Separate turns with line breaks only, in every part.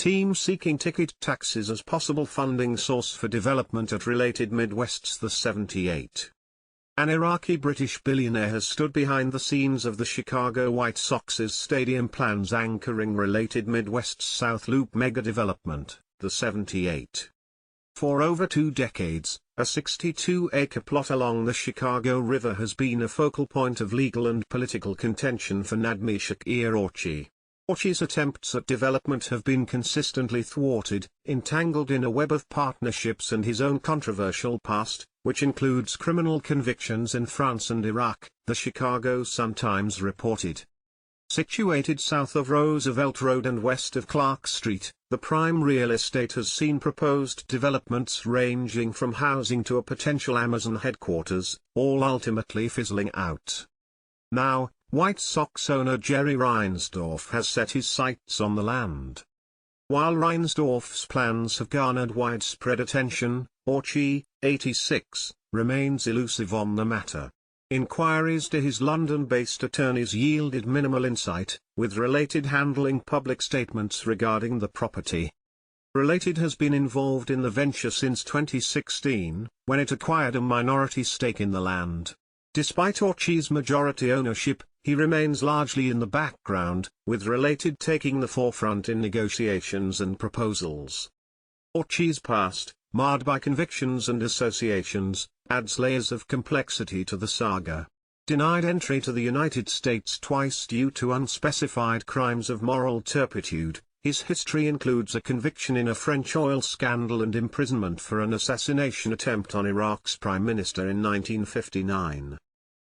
Team seeking ticket taxes as possible funding source for development at related Midwest's The 78. An Iraqi-British billionaire has stood behind the scenes of the Chicago White Sox's stadium plans anchoring related Midwest's South Loop mega-development, The 78. For over 2 decades, a 62-acre plot along the Chicago River has been a focal point of legal and political contention for Nadmi Shakir Orchi. Orchi's attempts at development have been consistently thwarted, entangled in a web of partnerships and his own controversial past, which includes criminal convictions in France and Iraq, the Chicago Sun-Times reported. Situated south of Roosevelt Road and west of Clark Street, the prime real estate has seen proposed developments ranging from housing to a potential Amazon headquarters, all ultimately fizzling out. Now, White Sox owner Jerry Reinsdorf has set his sights on the land. While Reinsdorf's plans have garnered widespread attention, Orchi, 86, remains elusive on the matter. Inquiries to his London-based attorneys yielded minimal insight, with Related handling public statements regarding the property. Related has been involved in the venture since 2016, when it acquired a minority stake in the land. Despite Orchi's majority ownership, he remains largely in the background, with Related taking the forefront in negotiations and proposals. Orchi's past, marred by convictions and associations, adds layers of complexity to the saga. Denied entry to the United States twice due to unspecified crimes of moral turpitude, his history includes a conviction in a French oil scandal and imprisonment for an assassination attempt on Iraq's prime minister in 1959.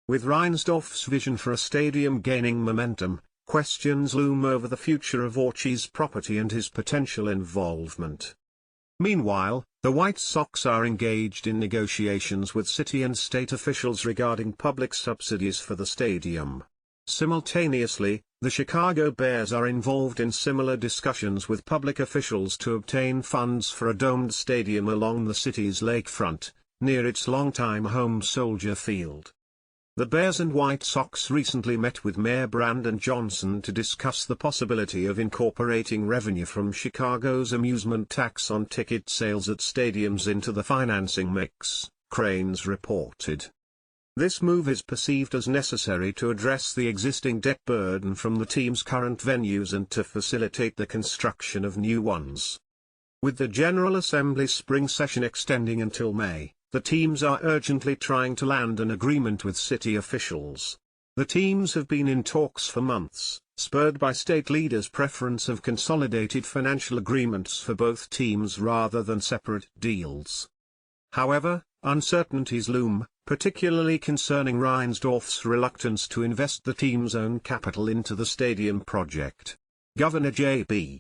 With Reinsdorf's vision for a stadium gaining momentum, questions loom over the future of Orchi's property and his potential involvement. Meanwhile, the White Sox are engaged in negotiations with city and state officials regarding public subsidies for the stadium. Simultaneously, the Chicago Bears are involved in similar discussions with public officials to obtain funds for a domed stadium along the city's lakefront, near its longtime home Soldier Field. The Bears and White Sox recently met with Mayor Brandon Johnson to discuss the possibility of incorporating revenue from Chicago's amusement tax on ticket sales at stadiums into the financing mix, Cranes reported. This move is perceived as necessary to address the existing debt burden from the team's current venues and to facilitate the construction of new ones. With the General Assembly's spring session extending until May, the teams are urgently trying to land an agreement with city officials. The teams have been in talks for months, spurred by state leaders' preference of consolidated financial agreements for both teams rather than separate deals. However, uncertainties loom, particularly concerning Reinsdorf's reluctance to invest the team's own capital into the stadium project. Governor J.B.